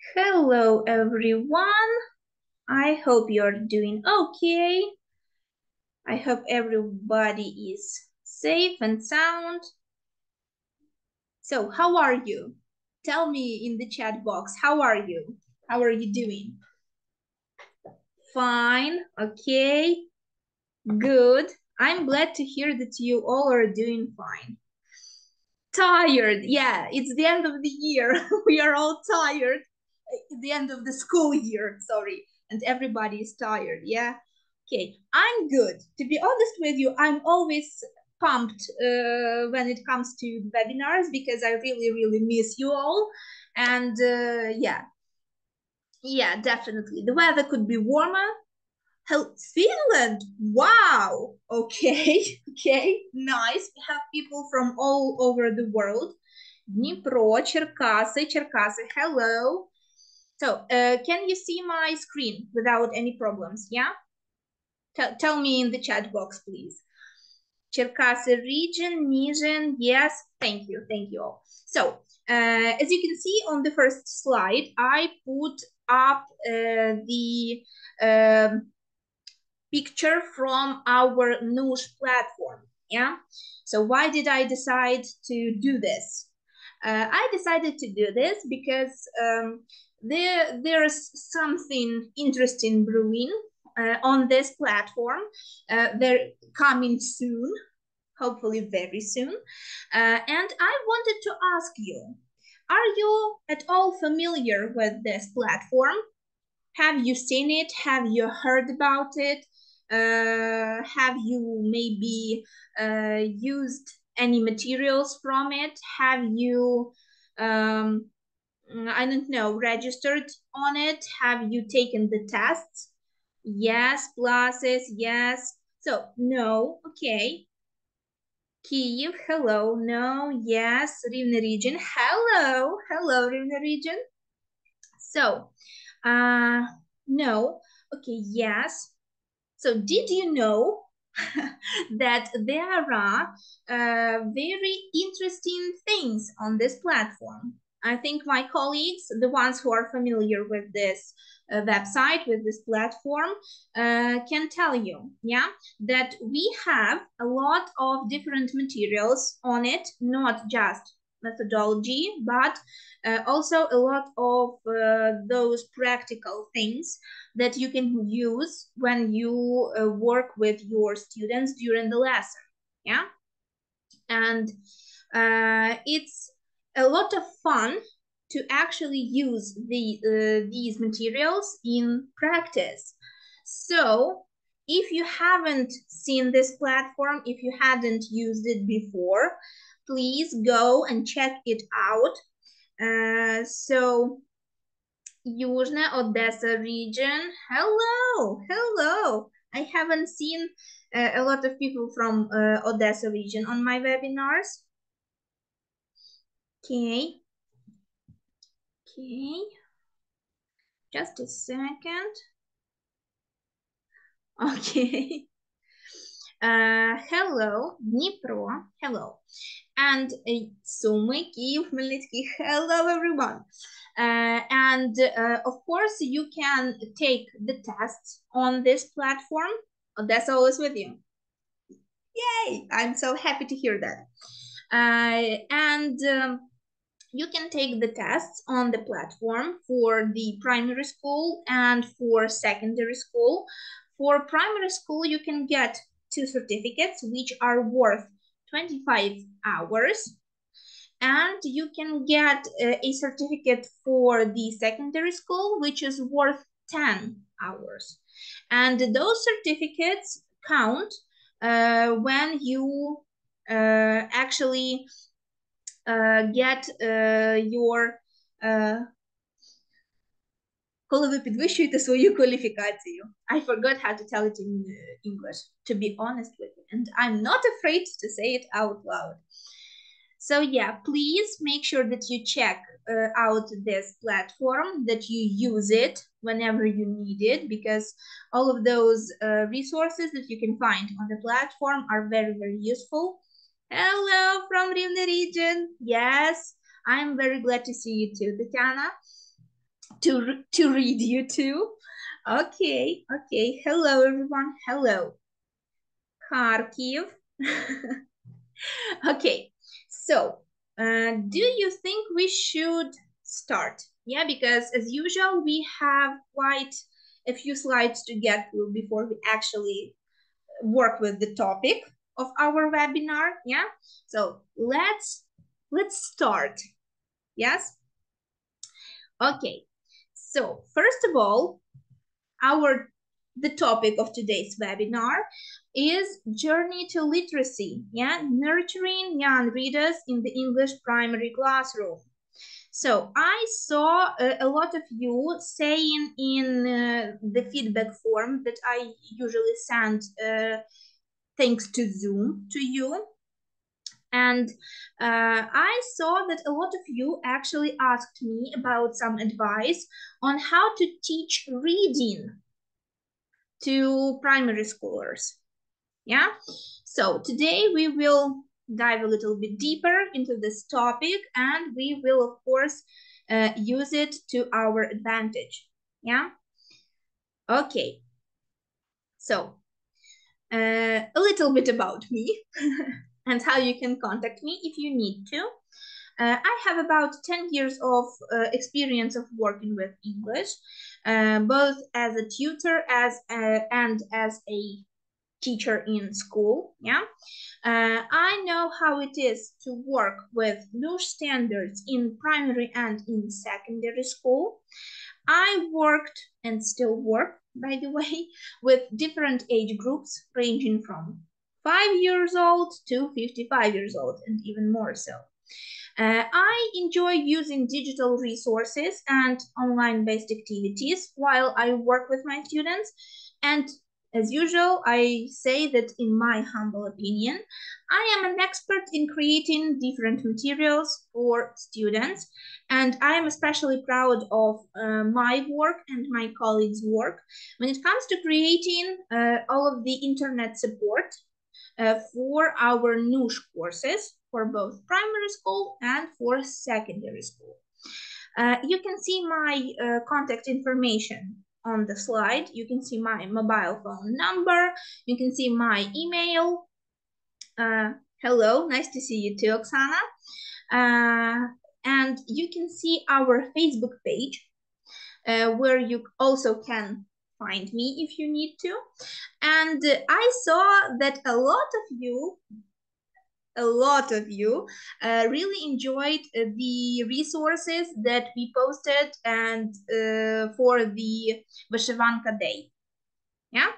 Hello, everyone. I hope you're doing okay. I hope everybody is safe and sound. So, how are you? Tell me in the chat box, how are you? How are you doing? Fine, okay, good. I'm glad to hear that you all are doing fine. Tired, yeah, it's the end of the year. We are all tired. The end of the school year, sorry, and everybody is tired, yeah? Okay, I'm good. To be honest with you, I'm always pumped when it comes to webinars because I really miss you all. And yeah, definitely. The weather could be warmer. Finland, wow, okay, okay, nice. We have people from all over the world. Dnipro, Черкасы, hello. So, can you see my screen without any problems, yeah? Tell me in the chat box, please. Черкасы region, Nizhyn, yes, thank you all. So, as you can see on the first slide, I put up the picture from our Noosh platform, yeah? So why did I decide to do this? I decided to do this because there's something interesting brewing on this platform. They're coming soon, hopefully very soon. And I wanted to ask you, are you at all familiar with this platform? Have you seen it? Have you heard about it? Have you maybe used any materials from it? Have you, I don't know, registered on it? Have you taken the tests? Yes, pluses, yes. So, no, okay. Kyiv, hello, no, yes. Rivne region, hello, Rivne region. So, no, okay, yes. So did you know that there are very interesting things on this platform? I think my colleagues, the ones who are familiar with this website, with this platform, can tell you, yeah, that we have a lot of different materials on it, not just methodology, but also a lot of those practical things that you can use when you work with your students during the lesson, yeah? And it's a lot of fun to actually use these materials in practice. So if you haven't seen this platform, if you hadn't used it before, please go and check it out. So Южная Odessa region. Hello. I haven't seen a lot of people from Odessa region on my webinars. Okay. Just a second. Okay. Hello, Dnipro. Hello. And Sumy, Kyiv, Khmelnytskyi. Hello, everyone. And of course, you can take the tests on this platform. That's always with you. Yay! I'm so happy to hear that. You can take the tests on the platform for the primary school and for secondary school. For primary school, you can get 2 certificates, which are worth 25 hours. And you can get a certificate for the secondary school, which is worth 10 hours. And those certificates count when you actually get your коли ви підвищуєте свою кваліфікацію. I forgot how to tell it in English, to be honest with you. And I'm not afraid to say it out loud. So yeah, please make sure that you check out this platform, that you use it whenever you need it, because all of those resources that you can find on the platform are very useful. Hello from Rivne region. Yes, I'm very glad to see you too, Tatiana. to read you too. Okay, okay. Hello, everyone. Hello. Kharkiv. Okay, so do you think we should start? Yeah, because as usual, we have quite a few slides to get through before we actually work with the topic of our webinar. Yeah, so let's start. Yes. Okay, so first of all, the topic of today's webinar is Journey to Literacy, yeah, nurturing young readers in the English primary classroom. So I saw a lot of you saying in the feedback form that I usually send thanks to Zoom to you. And I saw that a lot of you actually asked me about some advice on how to teach reading to primary schoolers. Yeah, so today we will dive a little bit deeper into this topic, and we will of course use it to our advantage. Yeah, okay, so a little bit about me and how you can contact me if you need to. I have about 10 years of experience of working with English, both as a tutor and as a teacher in school. Yeah, I know how it is to work with new standards in primary and in secondary school. I worked and still work, by the way, with different age groups ranging from 5 years old to 55 years old and even more so. I enjoy using digital resources and online-based activities while I work with my students. And as usual, I say that in my humble opinion, I am an expert in creating different materials for students. And I am especially proud of my work and my colleagues' work when it comes to creating all of the internet support for our niche courses for both primary school and for secondary school. You can see my contact information on the slide. You can see my mobile phone number. You can see my email. Hello, nice to see you too, Oksana. And you can see our Facebook page where you also can find me if you need to. And I saw that a lot of you really enjoyed the resources that we posted and for the Vyshyvanka Day. Yeah,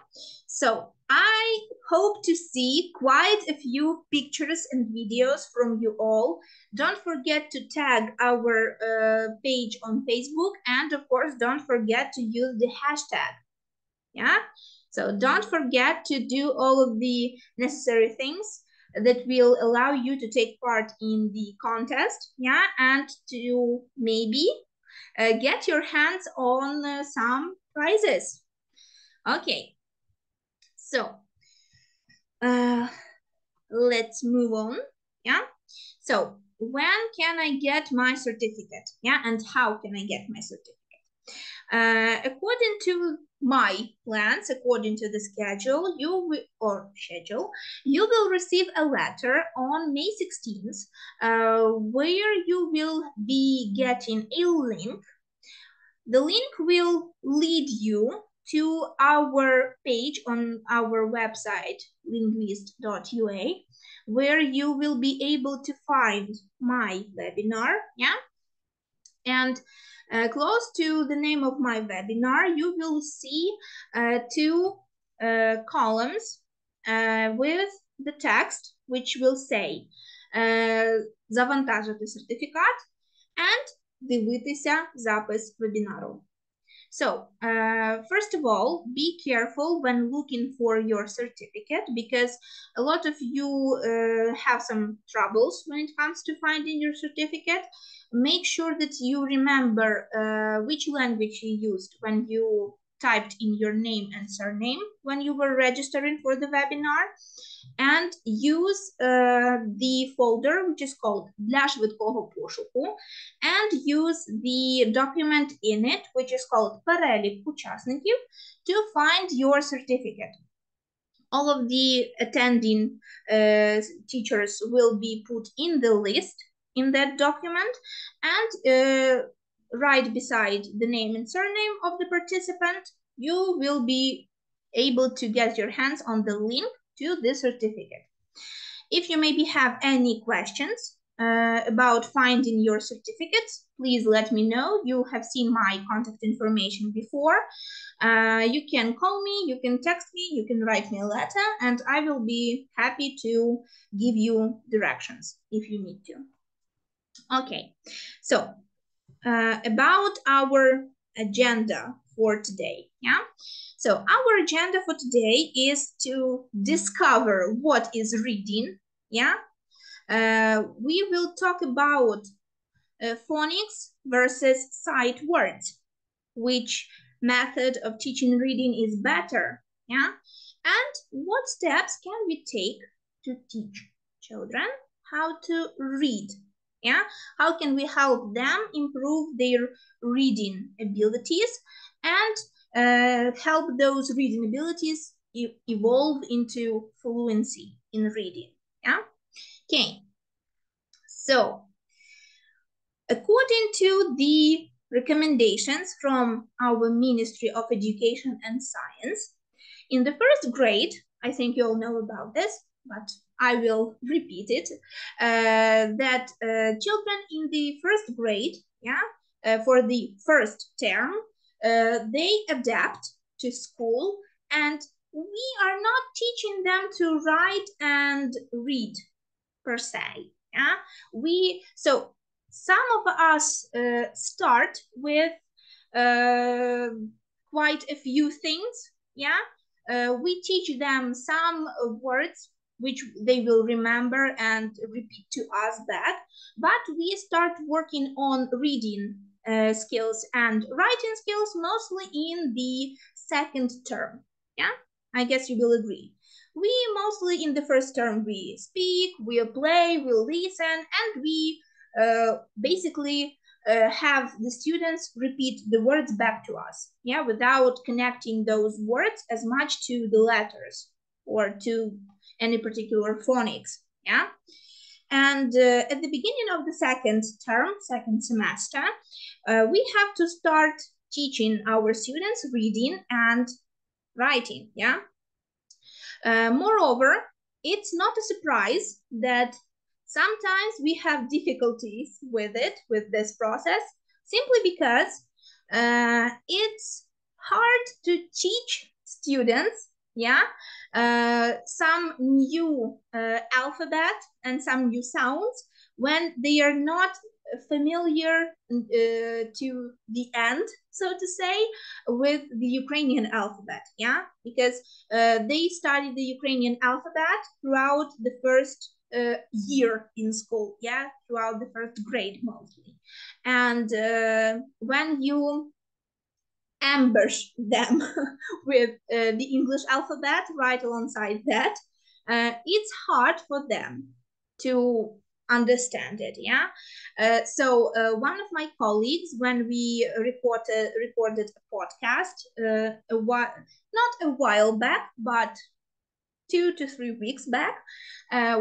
so I hope to see quite a few pictures and videos from you all. Don't forget to tag our page on Facebook, and of course don't forget to use the hashtag. Yeah, so don't forget to do all of the necessary things that will allow you to take part in the contest, yeah, and to maybe get your hands on some prizes. Okay, so let's move on, yeah. So when can I get my certificate, yeah, and how can I get my certificate? According to my plans, according to the schedule, you will receive a letter on May 16th, where you will be getting a link. The link will lead you to our page on our website, linguist.ua, where you will be able to find my webinar, yeah? And close to the name of my webinar, you will see two columns with the text, which will say завантажити сертифікат and дивитися запис вебінару. So, first of all, be careful when looking for your certificate, because a lot of you have some troubles when it comes to finding your certificate. Make sure that you remember which language you used when you typed in your name and surname when you were registering for the webinar, and use the folder which is called для швидкого пошуку, and use the document in it which is called перелік учасників to find your certificate. All of the attending teachers will be put in the list in that document, and right beside the name and surname of the participant, you will be able to get your hands on the link to the certificate. If you maybe have any questions about finding your certificates, please let me know. You have seen my contact information before. You can call me, you can text me, you can write me a letter, and I will be happy to give you directions if you need to. Okay, so about our agenda for today, yeah? So our agenda for today is to discover what is reading, yeah? We will talk about phonics versus sight words, which method of teaching reading is better, yeah? And what steps can we take to teach children how to read, yeah? How can we help them improve their reading abilities and help those reading abilities evolve into fluency in reading, yeah? Okay, so according to the recommendations from our Ministry of Education and Science, in the first grade, I think you all know about this, but I will repeat it, that children in the first grade, yeah, for the first term, they adapt to school, and we are not teaching them to write and read per se, yeah? So some of us start with quite a few things, yeah? We teach them some words which they will remember and repeat to us back, but we start working on reading skills and writing skills mostly in the second term, yeah? I guess you will agree. We mostly in the first term, we speak, we play, we listen, and we basically have the students repeat the words back to us, yeah, without connecting those words as much to the letters or to any particular phonics, yeah. And at the beginning of the second term, second semester, we have to start teaching our students reading and writing, yeah. Moreover, it's not a surprise that sometimes we have difficulties with this process, simply because it's hard to teach students, yeah, some new alphabet and some new sounds when they are not familiar to the end, so to say, with the Ukrainian alphabet, yeah, because they study the Ukrainian alphabet throughout the first year in school, yeah, throughout the first grade mostly. And when you ambush them with the English alphabet right alongside that, it's hard for them to understand it, yeah. So one of my colleagues, when we recorded a podcast not a while back, but 2 to 3 weeks back,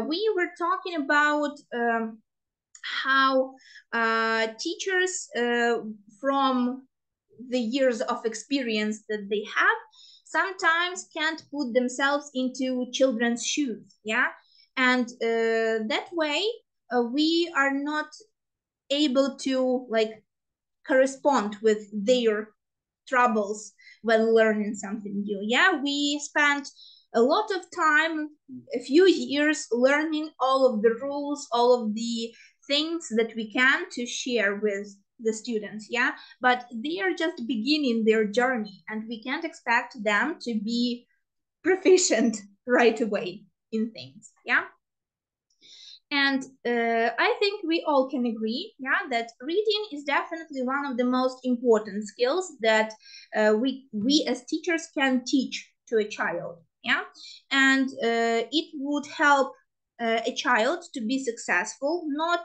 we were talking about how teachers from the years of experience that they have sometimes can't put themselves into children's shoes, yeah, and that way we are not able to like correspond with their troubles when learning something new, yeah. We spent a lot of time, a few years, learning all of the rules, all of the things that we can to share with the students, yeah, but they are just beginning their journey, and we can't expect them to be proficient right away in things, yeah. And I think we all can agree, yeah, that reading is definitely one of the most important skills that we as teachers can teach to a child, yeah, and it would help a child to be successful, not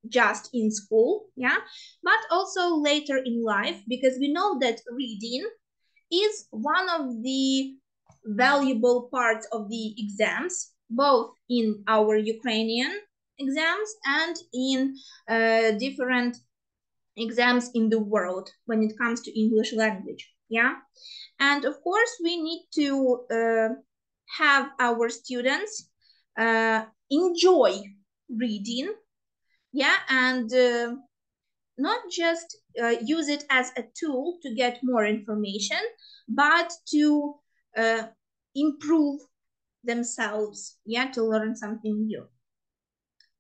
just in school, yeah, but also later in life, because we know that reading is one of the valuable parts of the exams, both in our Ukrainian exams and in different exams in the world when it comes to English language, yeah. And of course, we need to have our students enjoy reading, yeah, and not just use it as a tool to get more information, but to improve themselves, yeah, to learn something new.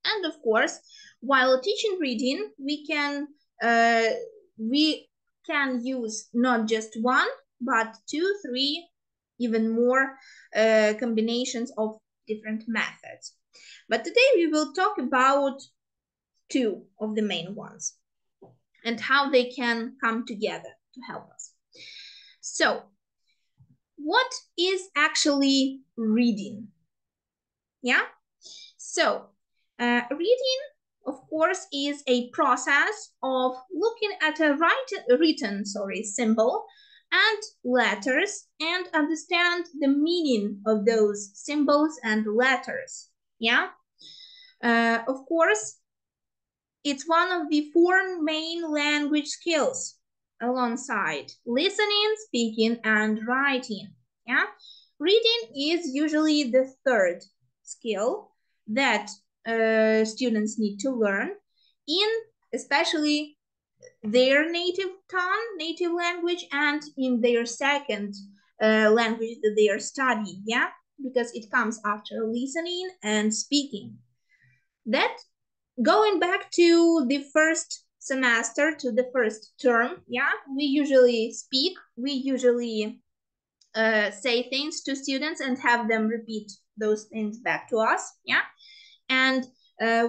And of course, while teaching reading, we can use not just one, but 2, 3, even more combinations of different methods. But today we will talk about 2 of the main ones and how they can come together to help us. So, what is actually reading? Yeah, so reading, of course, is a process of looking at a written symbol and letters and understand the meaning of those symbols and letters. Yeah, of course, it's one of the 4 main language skills alongside listening, speaking, and writing. Yeah, reading is usually the 3rd skill that students need to learn in especially their native tongue, native language, and in their 2nd language that they are studying, yeah, because it comes after listening and speaking. That, going back to the 1st semester, to the 1st term, yeah, we usually speak, we usually say things to students and have them repeat those things back to us, yeah, and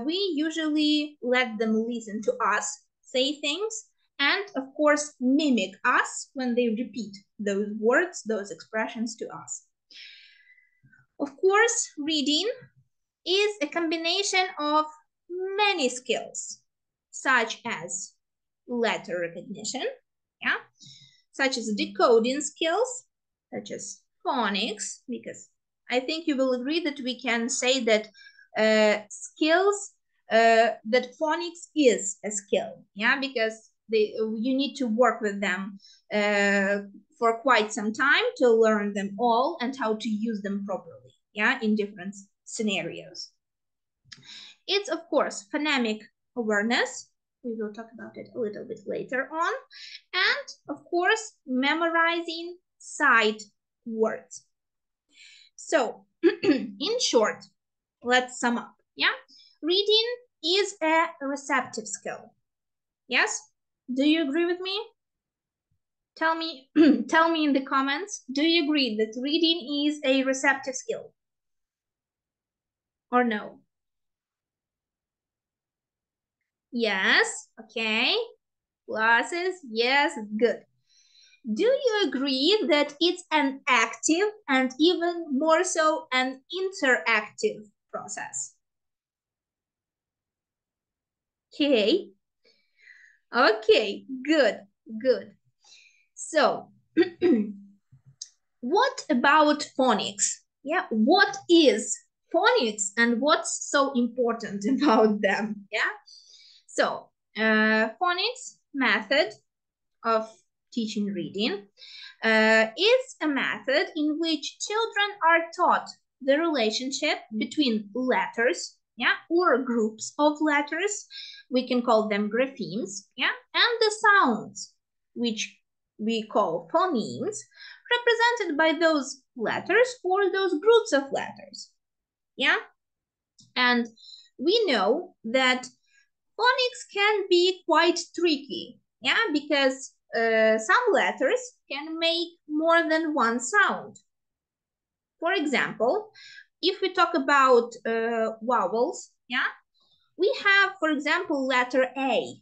we usually let them listen to us say things and, of course, mimic us when they repeat those words, those expressions to us. Of course, reading is a combination of many skills, such as letter recognition, yeah, such as decoding skills, such as phonics, because I think you will agree that we can say that skills, that phonics is a skill, yeah, because you need to work with them for quite some time to learn them all and how to use them properly, yeah, in different scenarios. It's, of course, phonemic awareness. We will talk about it a little bit later on. And, of course, memorizing sight words. So, in short, let's sum up, yeah? Reading is a receptive skill. Yes? Do you agree with me? Tell me in the comments, do you agree that reading is a receptive skill? Or no? Yes, okay. Glasses, yes, good. Do you agree that it's an active and even more so an interactive process? Okay. Okay, good, good. So, what about phonics? Yeah, what is phonics and what's so important about them? Yeah. So, phonics method of teaching reading is a method in which children are taught the relationship between letters, yeah, or groups of letters. We can call them graphemes, yeah, and the sounds, which we call phonemes, represented by those letters or those groups of letters, yeah. And we know that phonics can be quite tricky, yeah, because some letters can make more than one sound. For example, if we talk about vowels, yeah? We have, for example, letter A,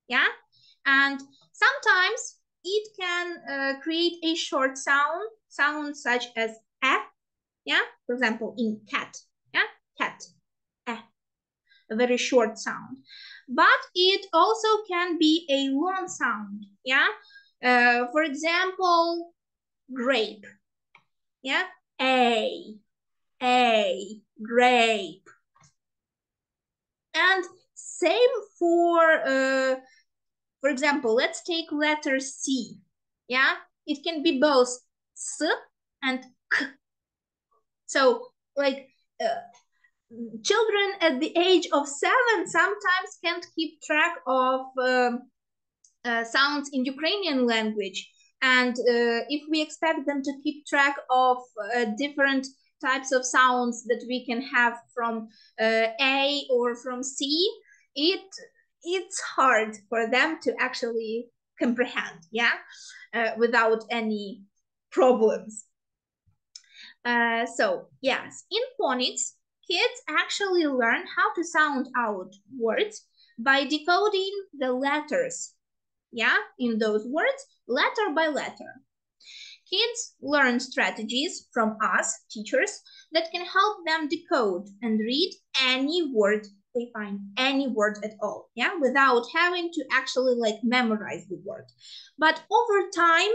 yeah? And sometimes it can create a short sound such as a, yeah? For example, in cat, yeah? Cat, a very short sound. But it also can be a long sound, yeah? For example, grape, yeah? A, grape. And same for example, let's take letter C, yeah? It can be both S and K. So, like, children at the age of 7 sometimes can't keep track of sounds in Ukrainian language. And if we expect them to keep track of different types of sounds that we can have from A or from C, it's hard for them to actually comprehend, yeah, without any problems. So yes, in phonics, kids actually learn how to sound out words by decoding the letters, yeah, in those words, letter by letter. Kids learn strategies from us, teachers, that can help them decode and read any word they find, any word at all, yeah, without having to actually like memorize the word. But over time,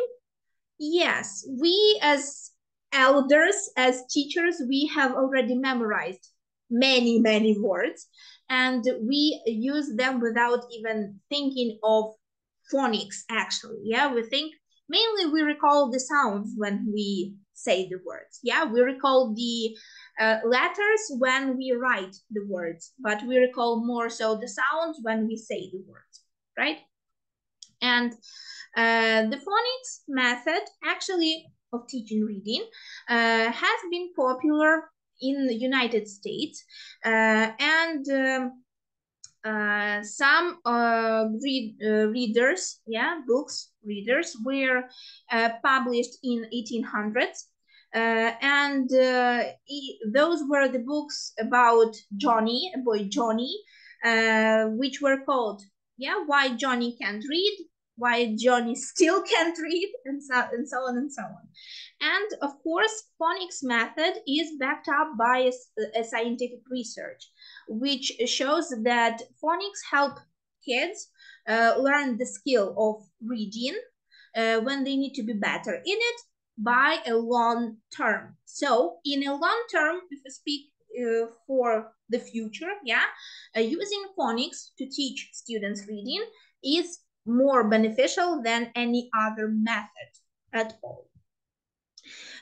yes, we as elders, as teachers, we have already memorized many, many words, and we use them without even thinking of phonics, actually, yeah? We think, mainly we recall the sounds when we say the words, yeah? We recall the letters when we write the words, but we recall more so the sounds when we say the words, right? And the phonics method, actually, of teaching reading has been popular in the United States, and some readers, yeah, books readers were published in 1800s, and those were the books about Johnny, a boy Johnny, which were called, yeah, Why Johnny Can't Read, Why Johnny Still Can't Read, and so on and so on. And of course, phonics method is backed up by a scientific research, which shows that phonics help kids learn the skill of reading when they need to be better in it by a long term. So in a long term, if we speak for the future, yeah, using phonics to teach students reading is more beneficial than any other method at all.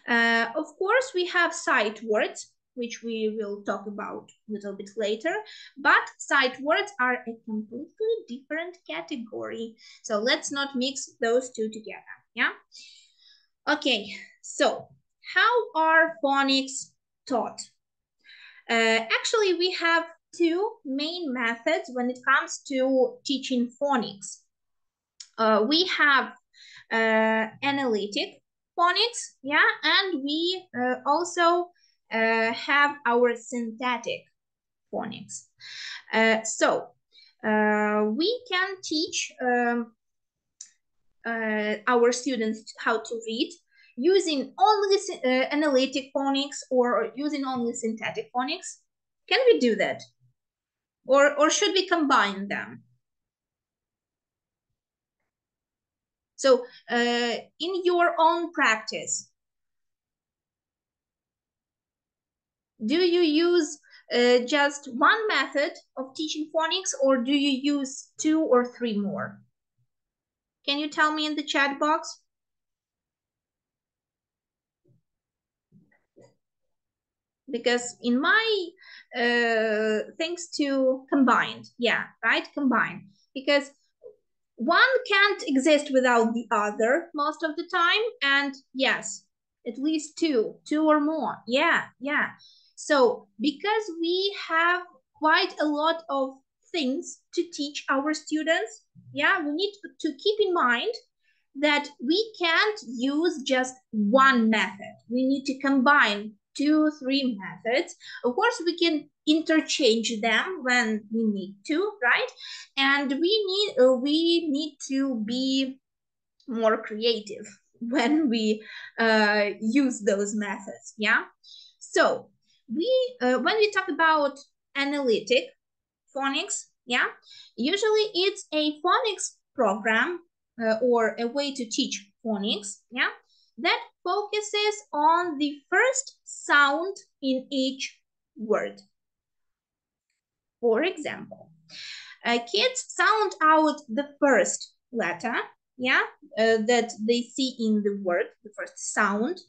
Of course, we have sight words, which we will talk about a little bit later, but sight words are a completely different category. So let's not mix those two together, yeah? Okay, so how are phonics taught? Actually, we have two main methods when it comes to teaching phonics. We have analytic phonics, yeah, and we also have our synthetic phonics. So we can teach our students how to read using only analytic phonics or using only synthetic phonics. Can we do that? Or should we combine them? So in your own practice, do you use just one method of teaching phonics, or do you use 2 or 3 more? Can you tell me in the chat box? Because in my things to combined, yeah, right, combine, because one can't exist without the other most of the time, and yes, at least two or more, yeah. So because we have quite a lot of things to teach our students, yeah, we need to keep in mind that we can't use just one method. We need to combine 2, 3 methods. Of course, we can interchange them when we need to, right? And we need to be more creative when we use those methods, yeah? So when we talk about analytic phonics, yeah, usually it's a phonics program or a way to teach phonics, yeah, that focuses on the first sound in each word. For example, kids sound out the first letter, yeah, that they see in the word, the first sound,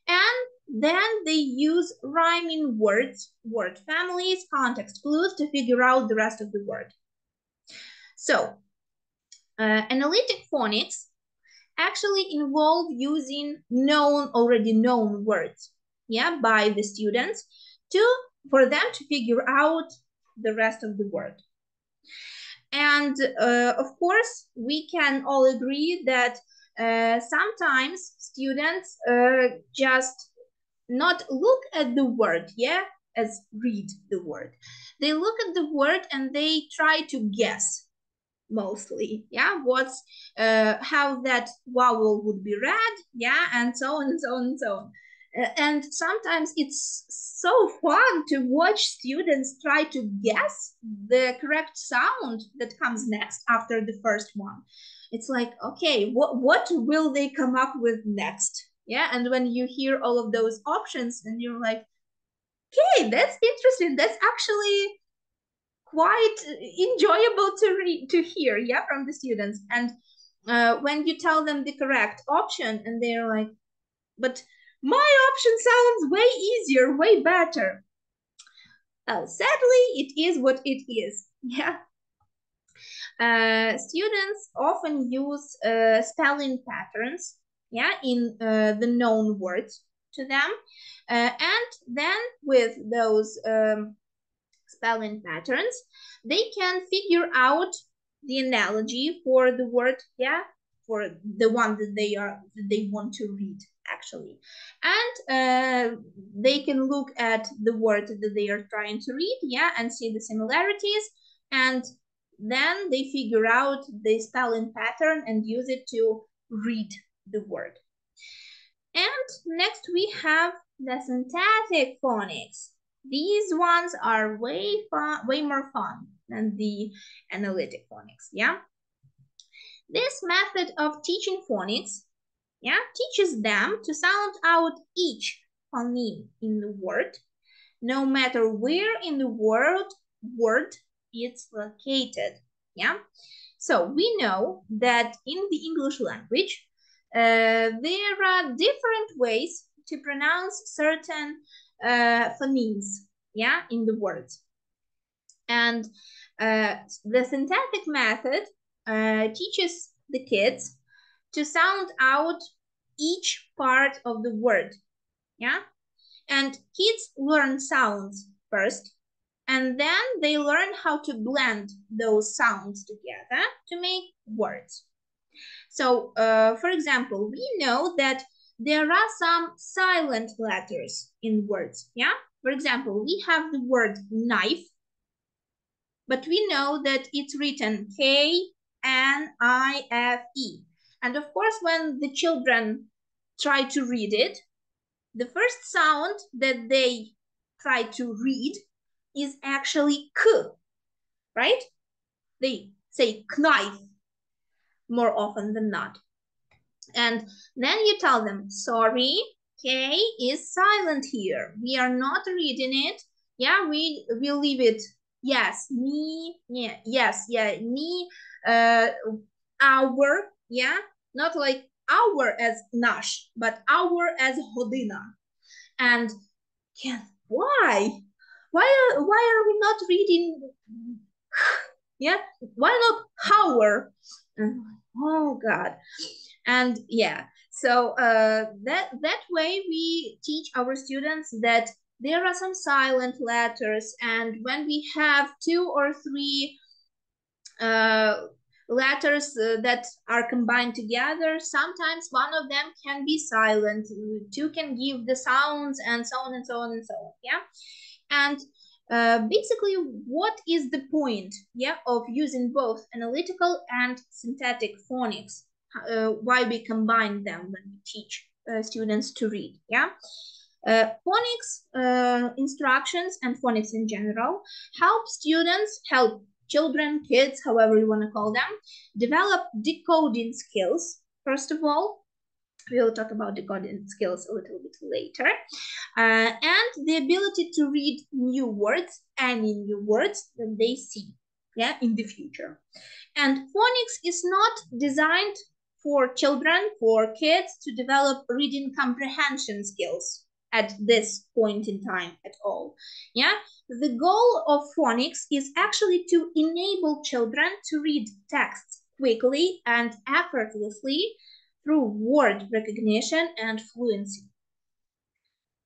and then they use rhyming words, word families, context clues to figure out the rest of the word. So, analytic phonics actually involve using already known words, yeah, by the students for them to figure out the rest of the word. And of course, we can all agree that sometimes students just not look at the word, yeah, as read the word. They look at the word and they try to guess mostly, yeah, what's how that vowel would be read, yeah, and so on and so on and so on. And sometimes it's so fun to watch students try to guess the correct sound that comes next after the first one. It's like, okay, what will they come up with next? Yeah, and when you hear all of those options and you're like, okay, that's interesting. That's actually quite enjoyable to hear, yeah, from the students. And when you tell them the correct option and they're like, but my option sounds way easier, way better. Well, sadly, it is what it is, yeah. Students often use spelling patterns, yeah, in the known words to them. And then with those spelling patterns, they can figure out the analogy for the word, yeah, for the one that they want to read, actually. And they can look at the word that they are trying to read, yeah, and see the similarities, and then they figure out the spelling pattern and use it to read the word. And next we have the syntactic phonics. These ones are way more fun than the analytic phonics, yeah? This method of teaching phonics, yeah, teaches them to sound out each phoneme in the word, no matter where in the word it's located, yeah? So we know that in the English language, there are different ways to pronounce certain phonemes, yeah, in the words. And the syntactic method teaches the kids to sound out each part of the word, yeah? And kids learn sounds first, and then they learn how to blend those sounds together to make words. So, for example, we know that there are some silent letters in words, yeah? For example, we have the word knife, but we know that it's written K-N-I-F-E. And of course, when the children try to read it, the first sound that they try to read is actually K, right? They say knife more often than not. And then you tell them, sorry, K is silent here. We are not reading it. Yeah, we will leave it. Yes, me, yeah, yes, yeah, me, our, yeah, not like our as nash, but our as hodina. And yeah, why? Why are we not reading? Yeah, why not our? Oh God. And yeah, so that way we teach our students that there are some silent letters, and when we have 2 or 3 letters that are combined together, sometimes one of them can be silent, 2 can give the sounds, and so on and so on and so on, yeah? And Basically, what is the point, of using both analytical and synthetic phonics? Why we combine them when we teach students to read, phonics instructions and phonics in general help students, help children, kids, however you want to call them, develop decoding skills, first of all. We'll talk about decoding skills a little bit later. And the ability to read new words, any new words that they see, in the future. And phonics is not designed for children, for kids to develop reading comprehension skills at this point in time at all. The goal of phonics is actually to enable children to read texts quickly and effortlessly through word recognition and fluency.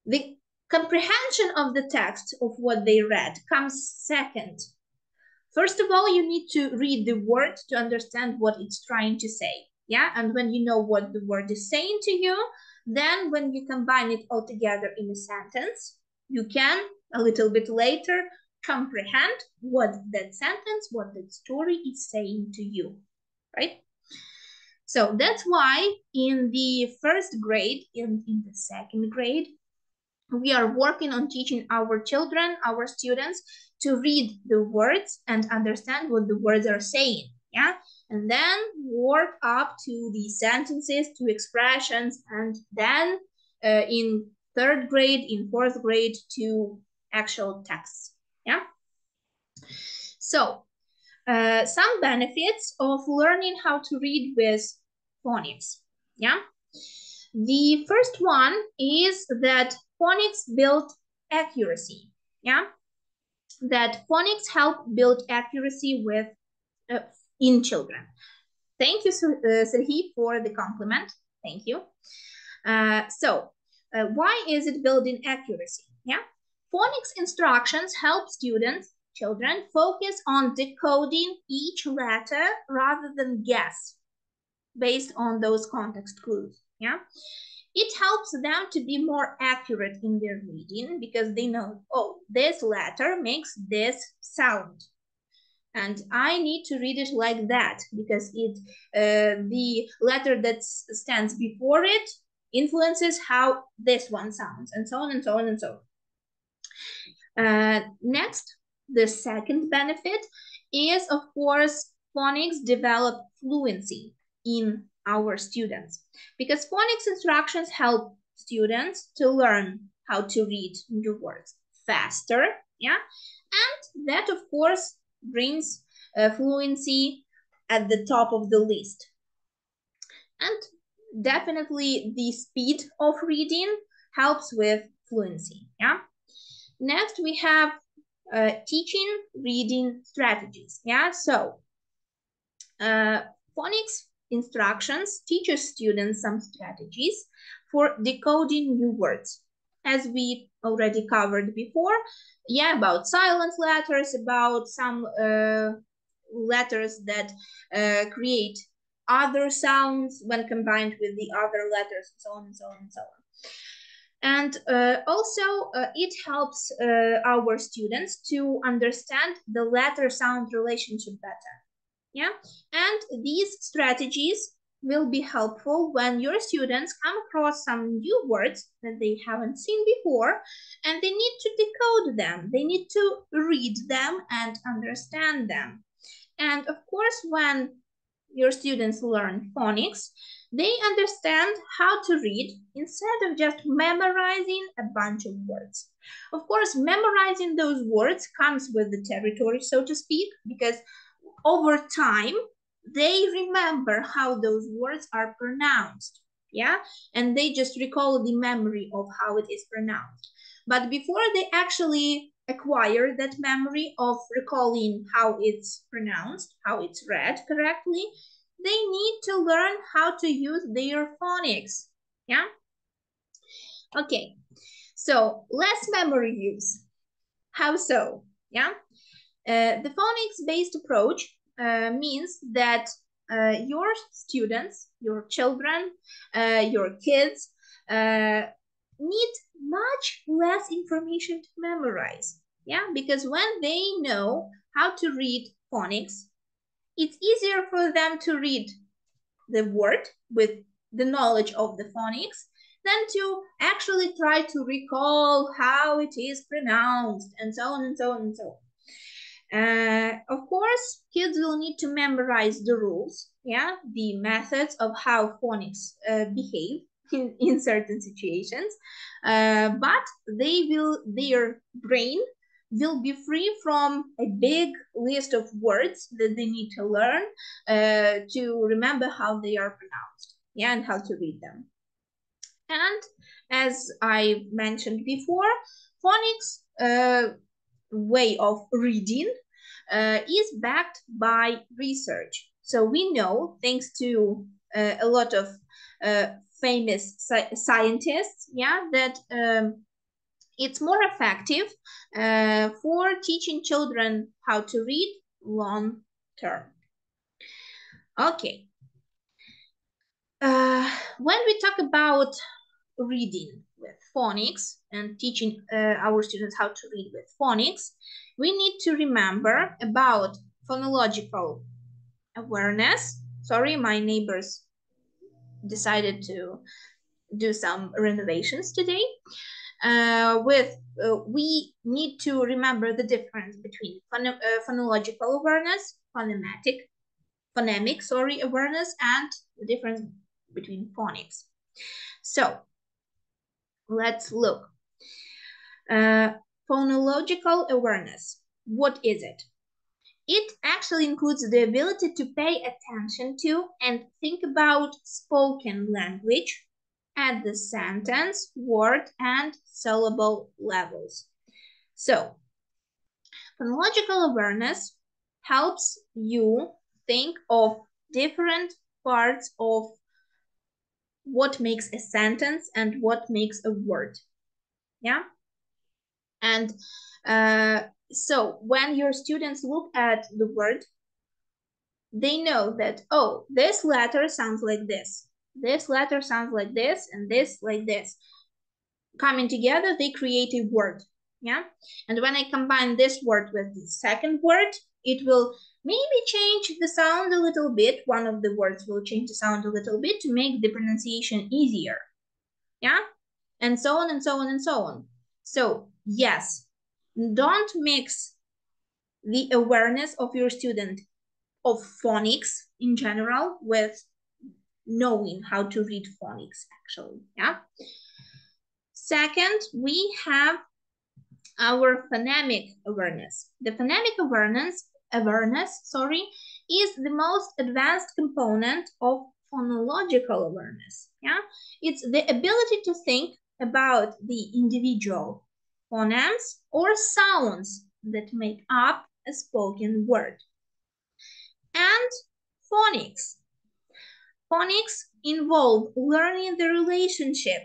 The comprehension of the text of what they read comes second. First of all, you need to read the word to understand what it's trying to say. And when you know what the word is saying to you, then when you combine it all together in a sentence, you can, a little bit later, comprehend what that sentence, what that story is saying to you, right? So that's why in the first grade, in the second grade, we are working on teaching our children, our students, to read the words and understand what the words are saying, and then work up to the sentences, to expressions, and then in third grade, in fourth grade, to actual texts, So some benefits of learning how to read with phonics, The first one is that phonics build accuracy, That phonics help build accuracy with in children. Thank you, Serhi, for the compliment. Thank you. Why is it building accuracy? Phonics instructions help students, children, focus on decoding each letter rather than guess based on those context clues. It helps them to be more accurate in their reading because they know, oh, this letter makes this sound. And I need to read it like that because the letter that stands before it influences how this one sounds, and so on and so on and so on. Next, the second benefit is, of course, phonics develop fluency in our students because phonics instructions help students to learn how to read new words faster, and that, of course, brings fluency at the top of the list. And definitely the speed of reading helps with fluency, Next, we have teaching reading strategies, So phonics instructions teaches students some strategies for decoding new words, as we already covered before, about silent letters, about some letters that create other sounds when combined with the other letters, and so on and so on and so on. And also, it helps our students to understand the letter-sound relationship better, And these strategies will be helpful when your students come across some new words that they haven't seen before, and they need to decode them. They need to read them and understand them. And of course, when your students learn phonics, they understand how to read instead of just memorizing a bunch of words. Of course, memorizing those words comes with the territory, so to speak, because over time, they remember how those words are pronounced, And they just recall the memory of how it is pronounced. But before they actually acquire that memory of recalling how it's pronounced, how it's read correctly, they need to learn how to use their phonics, Okay, so less memory use. How so? The phonics-based approach means that your students, your children, your kids need much less information to memorize. Yeah, because when they know how to read phonics, it's easier for them to read the word with the knowledge of the phonics than to actually try to recall how it is pronounced and so on and so on and so on. Of course, kids will need to memorize the rules, yeah, the methods of how phonics behave in certain situations, but their brain will be free from a big list of words that they need to learn to remember how they are pronounced, yeah, and how to read them. And as I mentioned before, phonics way of reading is backed by research. So we know, thanks to a lot of famous scientists, yeah, that it's more effective for teaching children how to read long term. Okay. When we talk about reading with phonics and teaching our students how to read with phonics, we need to remember about phonological awareness. Sorry, my neighbors decided to do some renovations today. We need to remember the difference between phonological awareness, phonemic awareness, and the difference between phonics. So let's look. Phonological awareness. What is it? It actually includes the ability to pay attention to and think about spoken language at the sentence, word, and syllable levels. So, phonological awareness helps you think of different parts of what makes a sentence and what makes a word. Yeah? And so when your students look at the word, they know that, oh, this letter sounds like this. This letter sounds like this, and this like this. Coming together, they create a word, yeah? And when I combine this word with the second word, it will maybe change the sound a little bit. One of the words will change the sound a little bit to make the pronunciation easier, yeah? And so on and so on and so on. So, yes, don't mix the awareness of your student of phonics in general with knowing how to read phonics, actually, yeah? Second, we have our phonemic awareness. The phonemic awareness, is the most advanced component of phonological awareness, yeah? It's the ability to think about the individual phonemes or sounds that make up a spoken word. And phonics. Phonics involve learning the relationship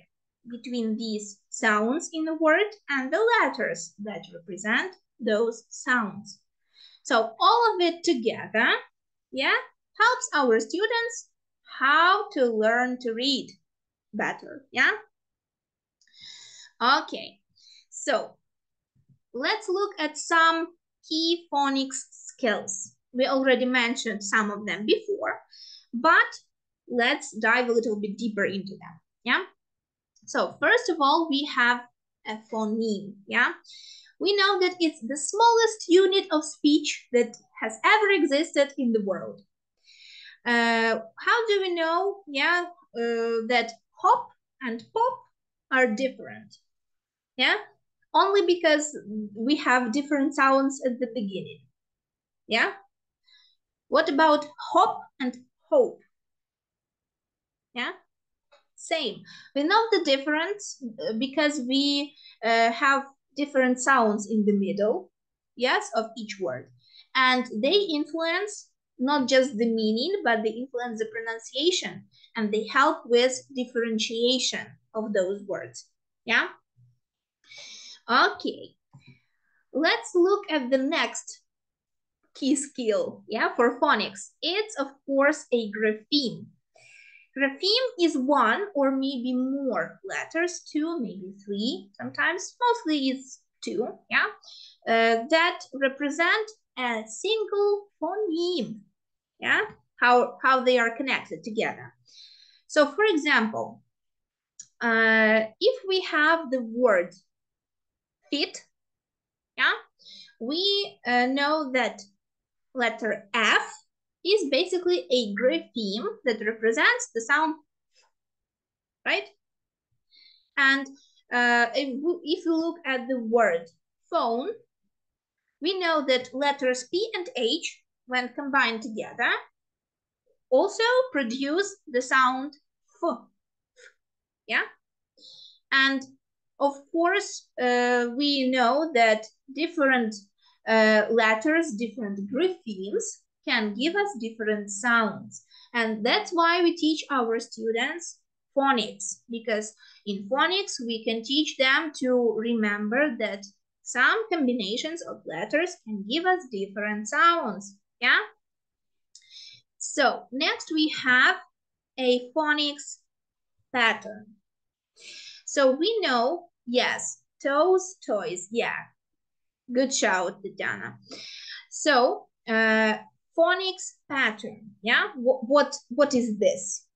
between these sounds in a word and the letters that represent those sounds. So all of it together, yeah, helps our students how to learn to read better, yeah? Okay, so let's look at some key phonics skills. We already mentioned some of them before, but let's dive a little bit deeper into them, yeah? So first of all, we have a phoneme, yeah? We know that it's the smallest unit of speech that has ever existed in the world. How do we know, yeah, that hop and pop are different? Yeah, only because we have different sounds at the beginning. Yeah. What about hop and hope? Yeah. Same. We know the difference because we have different sounds in the middle, yes, of each word. And they influence not just the meaning, but they influence the pronunciation. And they help with differentiation of those words. Yeah? Okay. Let's look at the next key skill, yeah, for phonics. It's, of course, a grapheme. Grapheme is one or maybe more letters, 2, maybe 3, sometimes, mostly it's 2, yeah? that represent a single phoneme. Yeah, how they are connected together. So, for example, if we have the word fit, yeah, we know that letter F is basically a grapheme that represents the sound, right? And if you look at the word phone, we know that letters P and H, when combined together, also produce the sound F. Yeah? And of course, we know that different letters, different graphemes can give us different sounds. And that's why we teach our students phonics, because in phonics, we can teach them to remember that some combinations of letters can give us different sounds. Yeah? So next we have a phonics pattern. So we know, yes, toes, toys, yeah. Good shout, Tatiana. So phonics pattern, yeah? What is this?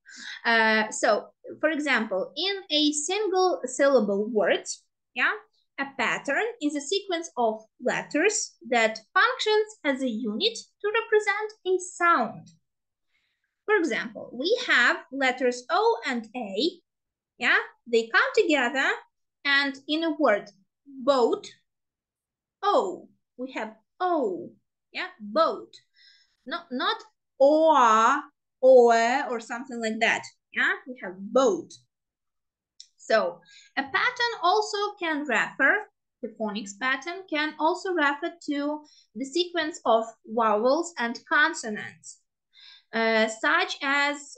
So, for example, in a single syllable word, yeah, a pattern is a sequence of letters that functions as a unit to represent a sound. For example, we have letters O and A, yeah, they come together, and in a word, boat, O, we have O, yeah, boat, not or or something like that, yeah, we have boat. So a pattern also can refer, the phonics pattern can also refer to the sequence of vowels and consonants, such as,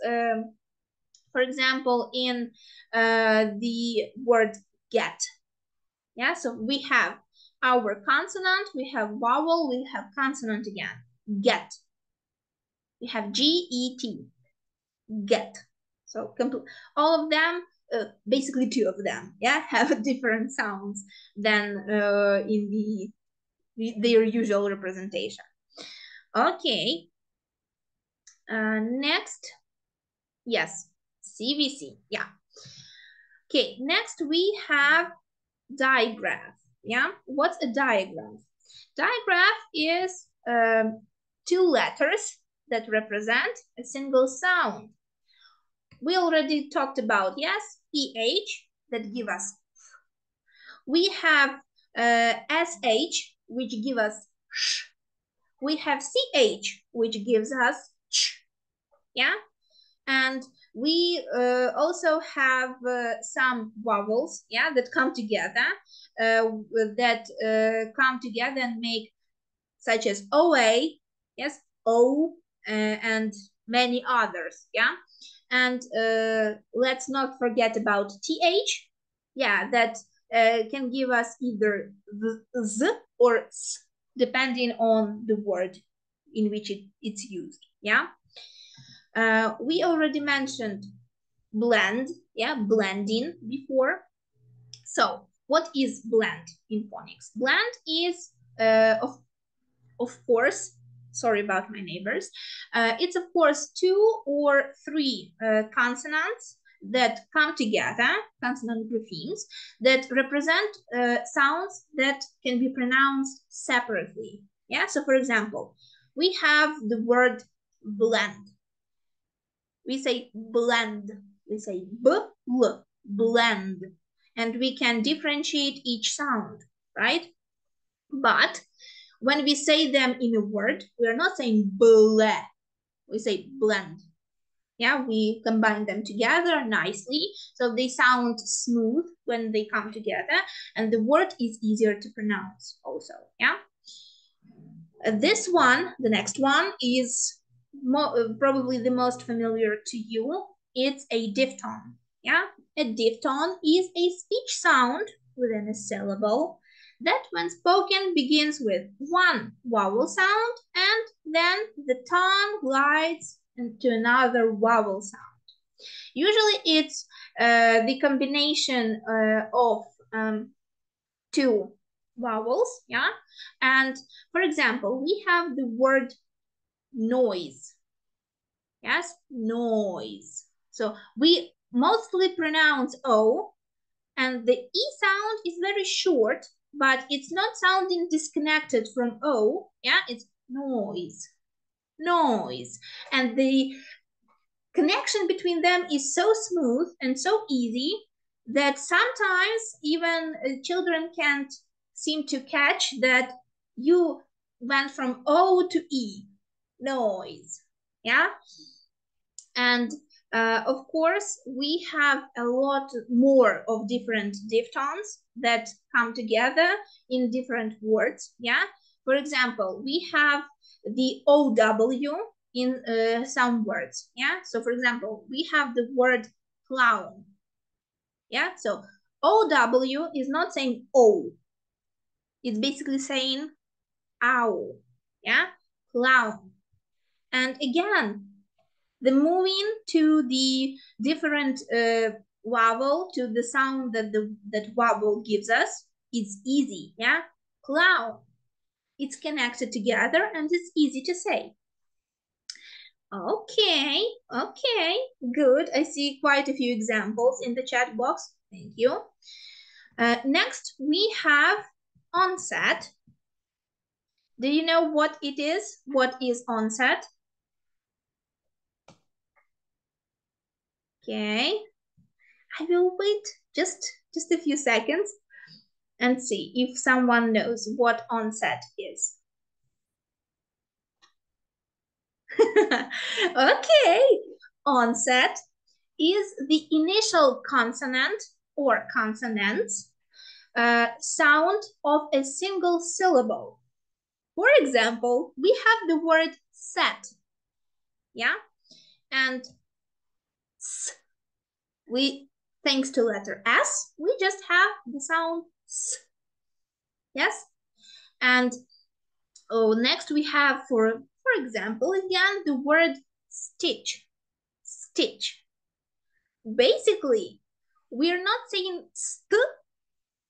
for example, in the word get. Yeah, so we have our consonant, we have vowel, we have consonant again, get. We have G-E-T, get. So all of them, basically two of them, yeah, have different sounds than in their usual representation. Okay, next, yes, CVC, yeah. Okay, next we have digraph, yeah. What's a digraph? Digraph is two letters that represent a single sound. We already talked about, yes, PH that give us. We have SH, which give us sh. We have CH, which gives us ch, yeah? And we also have some vowels, yeah, that come together, and make, such as OA, yes, O, and many others, yeah? And let's not forget about TH, yeah, that can give us either Z or S, depending on the word in which it's used, yeah? We already mentioned blend, yeah, blending before. So what is blend in phonics? Blend is, of course, sorry about my neighbors, it's of course two or three consonants that come together, consonant graphemes, that represent sounds that can be pronounced separately. Yeah, so for example, we have the word blend. We say blend, we say b-l, blend, and we can differentiate each sound, right? But when we say them in a word, we are not saying ble, we say blend. Yeah, we combine them together nicely, so they sound smooth when they come together, and the word is easier to pronounce also, yeah? This one, the next one, is probably the most familiar to you. It's a diphthong, yeah? A diphthong is a speech sound within a syllable that when spoken begins with one vowel sound and then the tongue glides into another vowel sound. Usually it's the combination of two vowels, yeah? And for example, we have the word noise. Yes, noise. So we mostly pronounce O, and the E sound is very short, but it's not sounding disconnected from O. Yeah, it's noise, noise. And the connection between them is so smooth and so easy that sometimes even children can't seem to catch that you went from O to E, noise. Yeah. And of course, we have a lot more of different diphthongs that come together in different words. Yeah. For example, we have the OW in some words. Yeah. So for example, we have the word clown. Yeah. So OW is not saying O. It's basically saying ow. Yeah. Clown. And again, the moving to the different vowel, to the sound that that vowel gives us, is easy, yeah? Clown. It's connected together and it's easy to say. Okay, okay, good. I see quite a few examples in the chat box. Thank you. Next, we have onset. Do you know what it is? What is onset? Okay, I will wait just a few seconds and see if someone knows what onset is. Okay, onset is the initial consonant or consonants sound of a single syllable. For example, we have the word set, yeah? And s, thanks to letter S, we just have the sound s, yes? And next we have, for example, again, the word stitch, stitch. Basically, we're not saying st,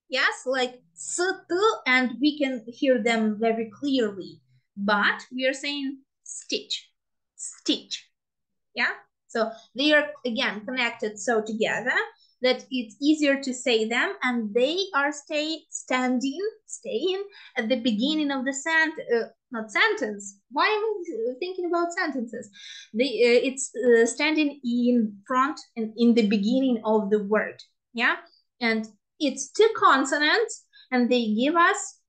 yes, like st, and we can hear them very clearly, but we are saying stitch, stitch, yeah? So they are, again, connected so together that it's easier to say them, and they are staying at the beginning of the sentence. Why am I thinking about sentences? It's standing in front and in the beginning of the word, yeah? And it's two consonants, and they give us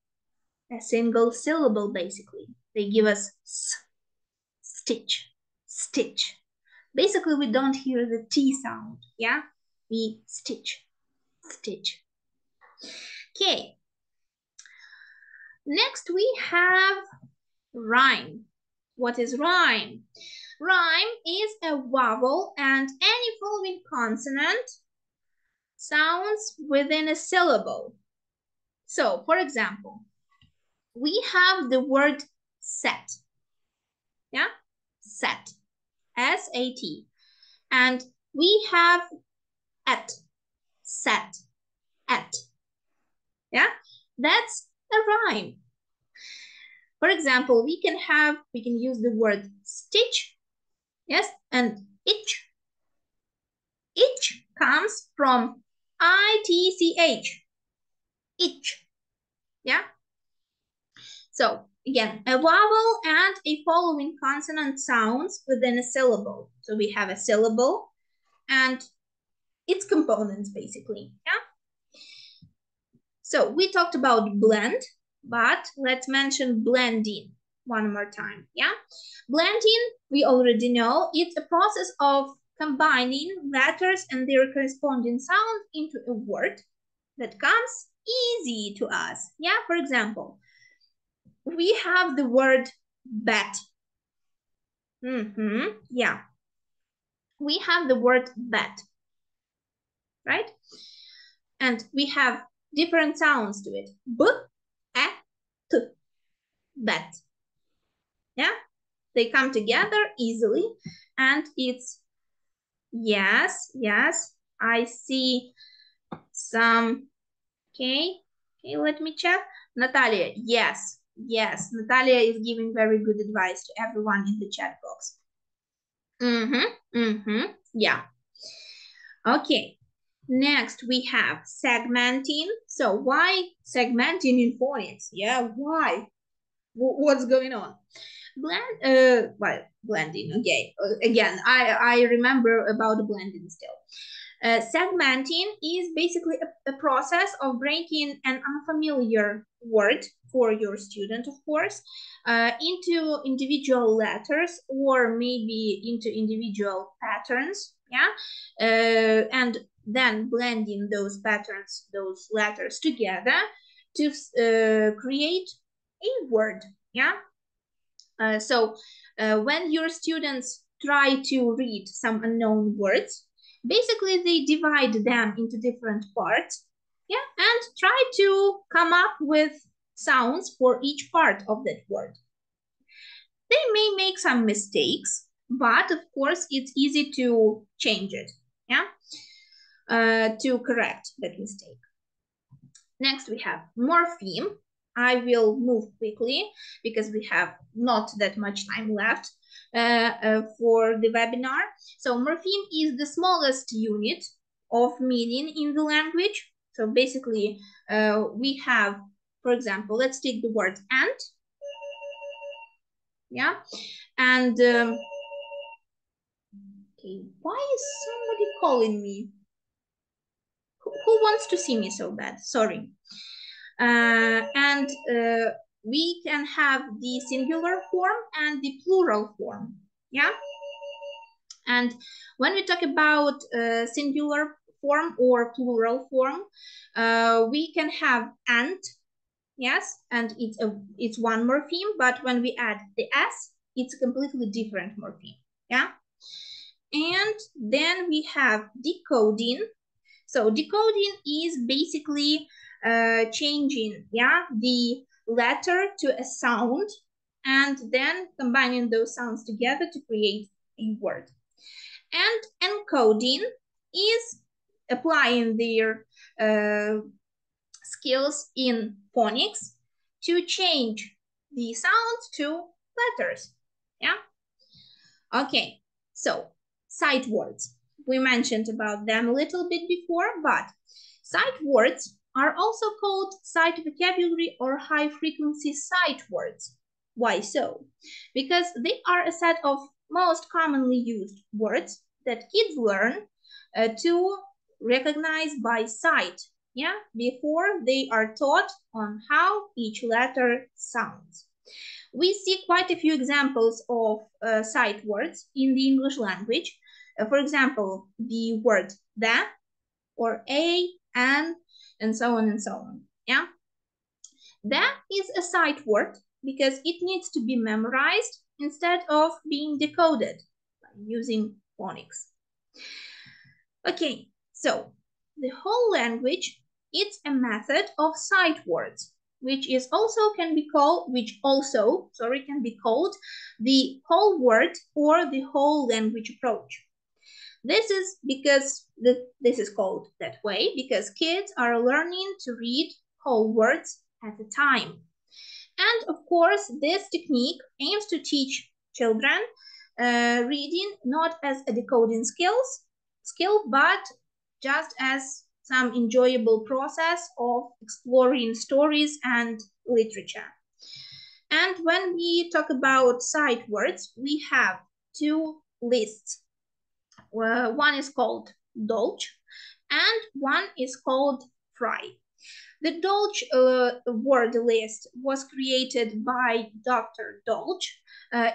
a single syllable, basically. They give us stitch, stitch. Basically, we don't hear the T sound, yeah? We stitch, stitch. Okay. Next, we have rhyme. What is rhyme? Rhyme is a vowel and any following consonant sounds within a syllable. So, for example, we have the word set, yeah? Set, S-A-T. And we have at, set, at, yeah? That's a rhyme. For example, we can use the word stitch, yes, and itch. Itch comes from I-T-C-H, itch, yeah? So again, a vowel and a following consonant sounds within a syllable. So we have a syllable and its components, basically, yeah? So we talked about blend, but let's mention blending one more time, yeah? Blending, we already know, it's a process of combining letters and their corresponding sound into a word that comes easy to us, yeah? For example, we have the word bat. Yeah. We have the word bat, right? And we have different sounds to it. B, a, t, bat. Yeah? They come together easily, and it's, yes, I see some, okay, let me check. Natalia, yes, yes. Natalia is giving very good advice to everyone in the chat box. Yeah. Okay. Next, we have segmenting. So why segmenting in phonics? Yeah, why? What's going on? Blending, okay. Again, I remember about blending still. Segmenting is basically a process of breaking an unfamiliar word for your student, of course, into individual letters or maybe into individual patterns, yeah? And then blending those patterns, those letters together to create a word, yeah? So when your students try to read some unknown words, basically they divide them into different parts, yeah, and try to come up with sounds for each part of that word. They may make some mistakes, but of course it's easy to change it, yeah, to correct that mistake. Next we have morpheme. I will move quickly because we have not that much time left for the webinar. So morpheme is the smallest unit of meaning in the language. So basically we have, for example, let's take the word ant. Yeah, and okay, why is somebody calling me? Who wants to see me so bad? Sorry. And we can have the singular form and the plural form, yeah? And when we talk about singular form or plural form, we can have ant, yes, and it's one morpheme, but when we add the S, it's a completely different morpheme, yeah? And then we have decoding. So decoding is basically changing, yeah, the letter to a sound and then combining those sounds together to create a word. And encoding is applying their skills in phonics to change the sounds to letters, yeah? Okay, so sight words. We mentioned about them a little bit before, but sight words are also called sight vocabulary or high-frequency sight words. Why so? Because they are a set of most commonly used words that kids learn to recognize by sight, yeah, before they are taught on how each letter sounds. We see quite a few examples of sight words in the English language. For example, the word the, or a, and so on and so on, yeah? That is a sight word because it needs to be memorized instead of being decoded by using phonics. Okay, so the whole language, it's a method of sight words, which can be called the whole word or the whole language approach. This is because this is called that way because kids are learning to read whole words at a time. And of course, this technique aims to teach children reading not as a decoding skill, but just as some enjoyable process of exploring stories and literature. And when we talk about sight words, we have two lists. One is called Dolch and one is called Fry. The Dolch word list was created by Dr. Dolch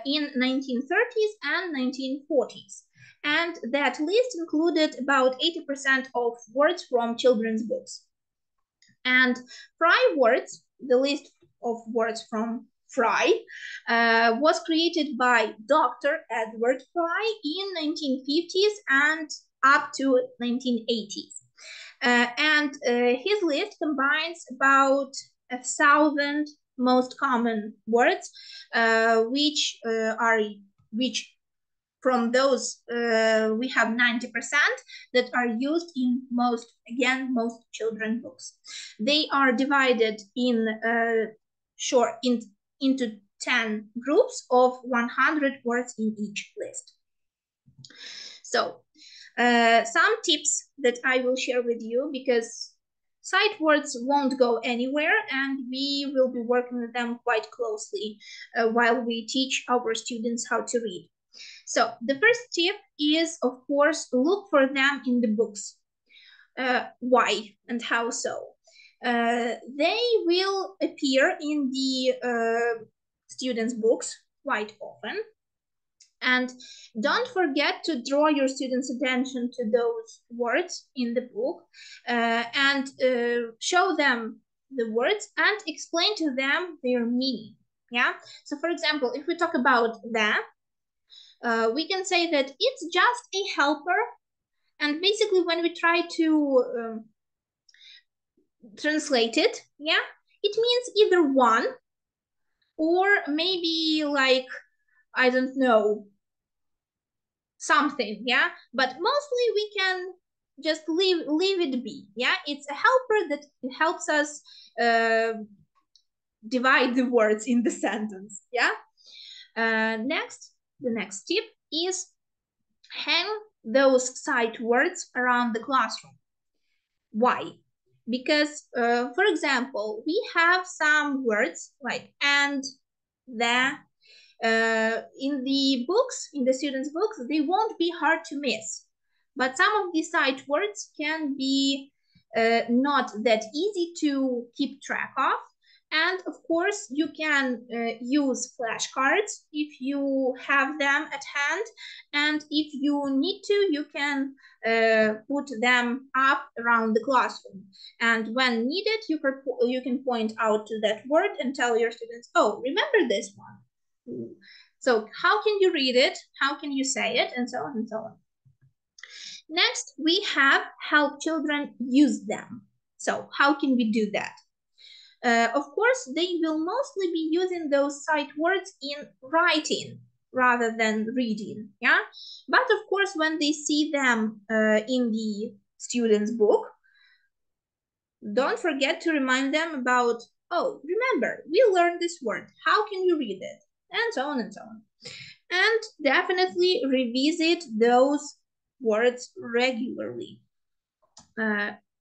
in 1930s and 1940s. And that list included about 80% of words from children's books. And Fry words, the list of words from Fry, was created by Dr. Edward Fry in 1950s and up to 1980s. And his list combines about 1,000 most common words, which from those, we have 90% that are used in most children books. They are divided in into 10 groups of 100 words in each list. So some tips that I will share with you, because sight words won't go anywhere and we will be working with them quite closely while we teach our students how to read. So the first tip is, of course, look for them in the books. Why and how so? They will appear in the students' books quite often. And don't forget to draw your students' attention to those words in the book and show them the words and explain to them their meaning. Yeah. So, for example, if we talk about that, we can say that it's just a helper. And basically, when we try to translate it, yeah, it means either one or maybe like, I don't know, something, yeah, but mostly we can just leave it be, yeah. It's a helper that helps us divide the words in the sentence, yeah. The next tip is hang those sight words around the classroom. Why? Because, for example, we have some words like and, the, in the books, in the students' books, they won't be hard to miss. But some of these sight words can be not that easy to keep track of. And of course, you can use flashcards if you have them at hand. And if you need to, you can put them up around the classroom. And when needed, you can point out to that word and tell your students, oh, remember this one. So how can you read it? How can you say it? And so on and so on. Next, we have help children use them. So how can we do that? Of course, they will mostly be using those sight words in writing rather than reading, yeah? But of course, when they see them in the student's book, don't forget to remind them about, oh, remember, we learned this word. How can you read it? And so on and so on. And definitely revisit those words regularly.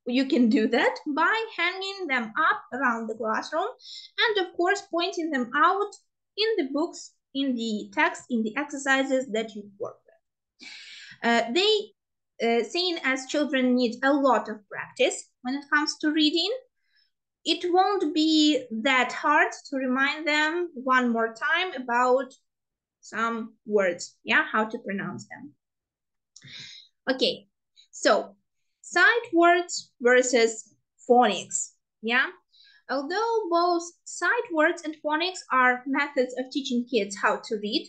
You can do that by hanging them up around the classroom and, of course, pointing them out in the books, in the text, in the exercises that you work with. Seeing as children need a lot of practice when it comes to reading, it won't be that hard to remind them one more time about some words, yeah, how to pronounce them. Okay, so sight words versus phonics, yeah? Although both sight words and phonics are methods of teaching kids how to read,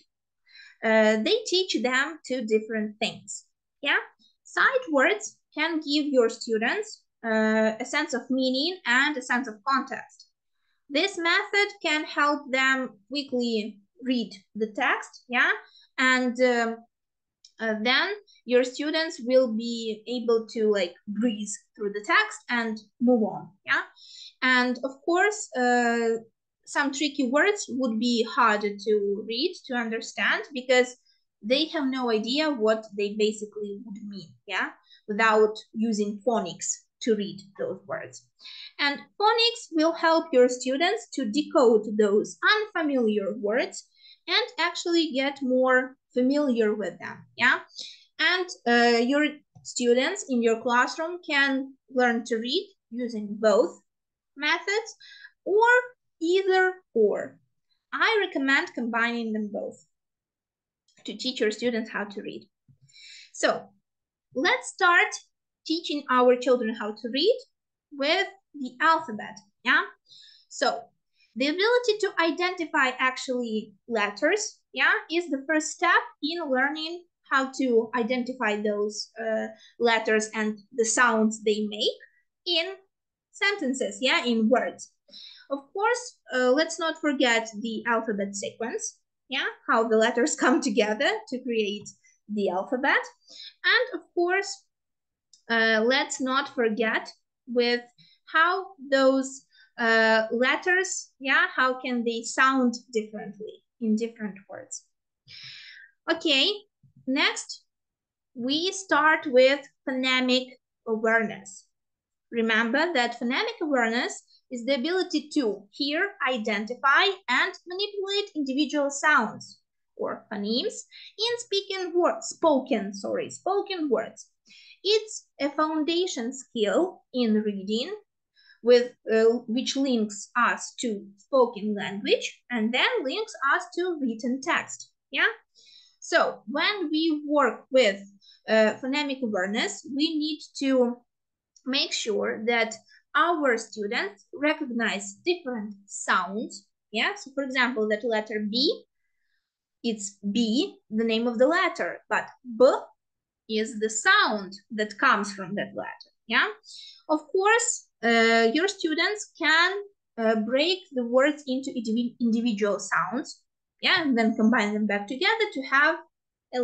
they teach them two different things, yeah? Sight words can give your students a sense of meaning and a sense of context. This method can help them quickly read the text, yeah? And then your students will be able to like breeze through the text and move on, yeah? And of course, some tricky words would be harder to read, to understand, because they have no idea what they basically would mean, yeah? Without using phonics to read those words. And phonics will help your students to decode those unfamiliar words and actually get more familiar with them, yeah? And your students in your classroom can learn to read using both methods or either or. I recommend combining them both to teach your students how to read. So let's start teaching our children how to read with the alphabet, yeah? So the ability to identify actually letters, yeah, is the first step in learning how to identify those letters and the sounds they make in sentences, yeah, in words. Of course, let's not forget the alphabet sequence, yeah, how the letters come together to create the alphabet. And of course, let's not forget with how those letters, how can they sound differently in different words. Okay, next we start with phonemic awareness. Remember that phonemic awareness is the ability to hear, identify, and manipulate individual sounds or phonemes in spoken words. It's a foundation skill in reading with which links us to spoken language and then links us to written text. So when we work with phonemic awareness, we need to make sure that our students recognize different sounds. So for example, that letter B, it's B, the name of the letter, but B is the sound that comes from that letter. Of course, your students can break the words into individual sounds, and then combine them back together to have a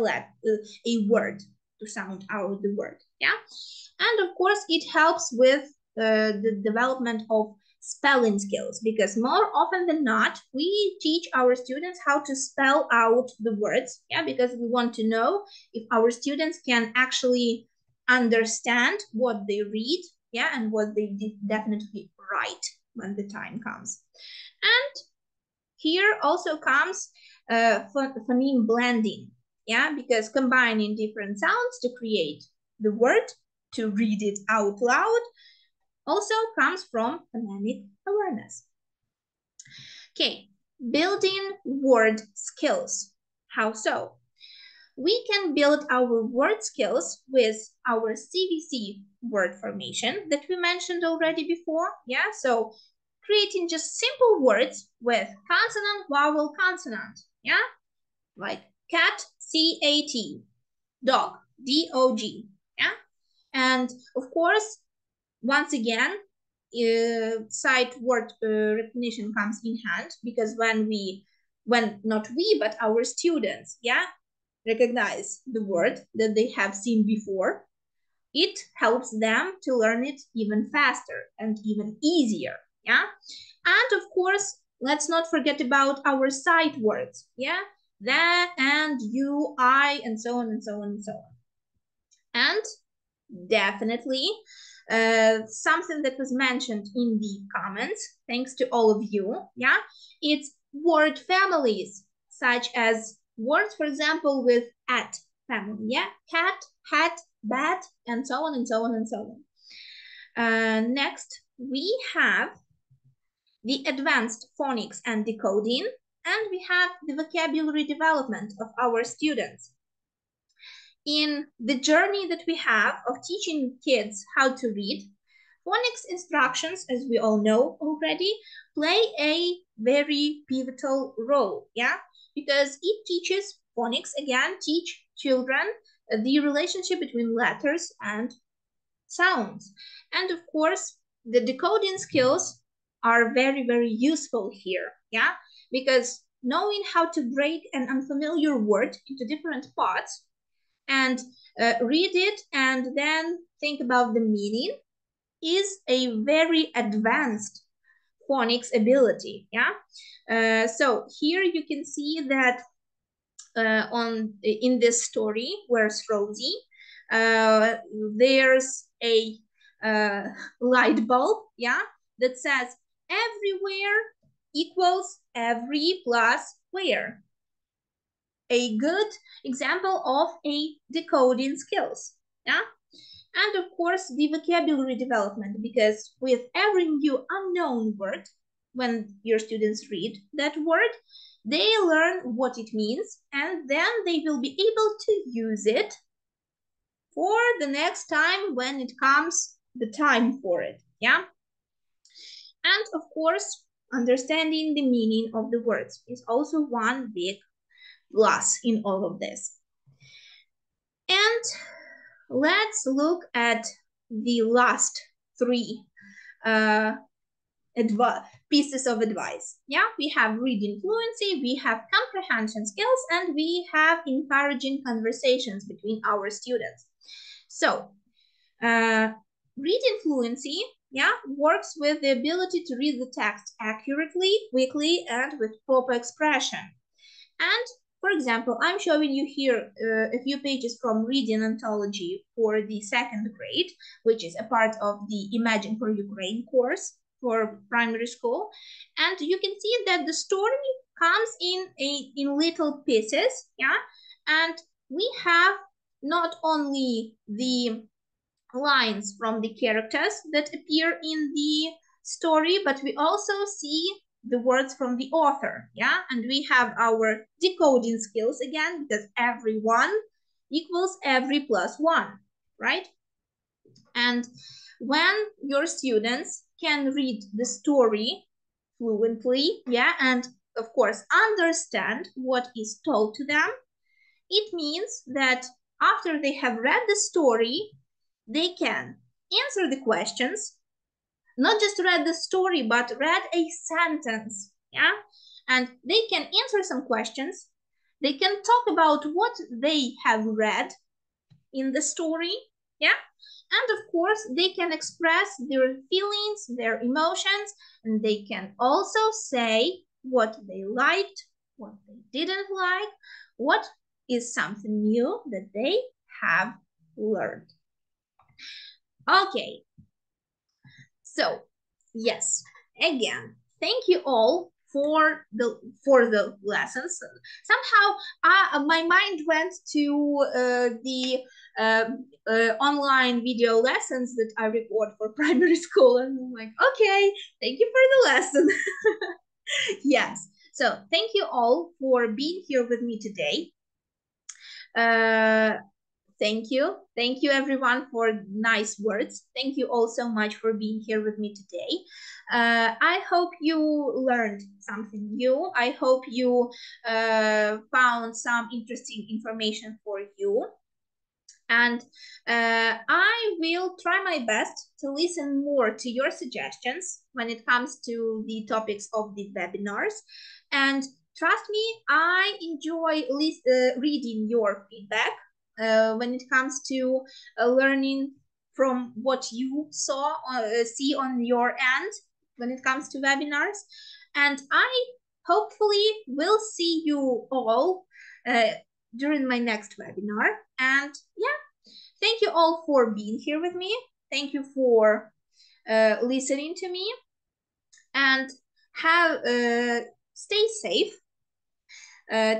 word, to sound out the word. And of course, it helps with the development of spelling skills, because more often than not, we teach our students how to spell out the words, because we want to know if our students can actually understand what they read, and what they definitely write when the time comes. And here also comes phoneme blending, because combining different sounds to create the word, to read it out loud, also comes from phonemic awareness. Okay, building word skills. How so? We can build our word skills with our CVC word formation that we mentioned already before. So creating just simple words with consonant, vowel, consonant. Like cat, C-A-T, dog, D-O-G. And of course, once again, sight word recognition comes in hand, because when not we, but our students, recognize the word that they have seen before, it helps them to learn it even faster and even easier. And of course, let's not forget about our sight words. The, and, you, I, and so on and so on and so on. And definitely something that was mentioned in the comments, thanks to all of you, it's word families, such as words, for example, with at family, cat, hat, bat, and so on and so on and so on. Next, we have the advanced phonics and decoding, and we have the vocabulary development of our students. In the journey that we have of teaching kids how to read, phonics instructions, as we all know already, play a very pivotal role, because it teaches phonics, again, teach children the relationship between letters and sounds. And of course, the decoding skills are very, very useful here, because knowing how to break an unfamiliar word into different parts and read it and then think about the meaning is a very advanced phonics ability. So here you can see that in this story, where's Rosie, there's a light bulb, that says everywhere equals every plus where. A good example of a decoding skills. And of course, the vocabulary development, because with every new unknown word, when your students read that word, they learn what it means, and then they will be able to use it for the next time when it comes the time for it. And of course, understanding the meaning of the words is also one big plus in all of this. And let's look at the last three pieces of advice. Yeah, we have reading fluency, we have comprehension skills, and we have encouraging conversations between our students. So, reading fluency, yeah, works with the ability to read the text accurately, quickly, and with proper expression. And for example, I'm showing you here a few pages from reading anthology for the 2nd grade, which is a part of the Imagine for Ukraine course for primary school. And you can see that the story comes in little pieces, yeah? And we have not only the lines from the characters that appear in the story, but we also see the words from the author, yeah? And we have our decoding skills again, because every one equals every plus one, right? And when your students can read the story fluently, yeah, and of course understand what is told to them, it means that after they have read the story, they can answer the questions, not just read the story, but read a sentence, yeah? And they can answer some questions. They can talk about what they have read in the story, yeah? And of course, they can express their feelings, their emotions, and they can also say what they liked, what they didn't like, what is something new that they have learned. Okay. So, yes, again, thank you all for the lessons. Somehow, my mind went to the online video lessons that I record for primary school, and I'm like, okay, thank you for the lesson. Yes, so thank you all for being here with me today. Thank you. Thank you, everyone, for nice words. Thank you all so much for being here with me today. I hope you learned something new. I hope you found some interesting information for you. And I will try my best to listen more to your suggestions when it comes to the topics of the webinars. And trust me, I enjoy reading your feedback. When it comes to learning from what you see on your end when it comes to webinars. And I hopefully will see you all during my next webinar. And yeah, thank you all for being here with me. Thank you for listening to me. And stay safe.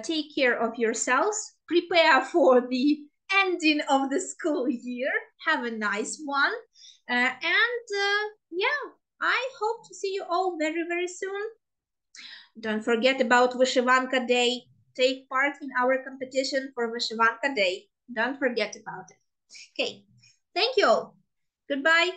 Take care of yourselves. Prepare for the ending of the school year. Have a nice one. Yeah, I hope to see you all very, very soon. Don't forget about Vyshivanka Day. Take part in our competition for Vyshivanka Day. Don't forget about it. Okay, thank you all. Goodbye.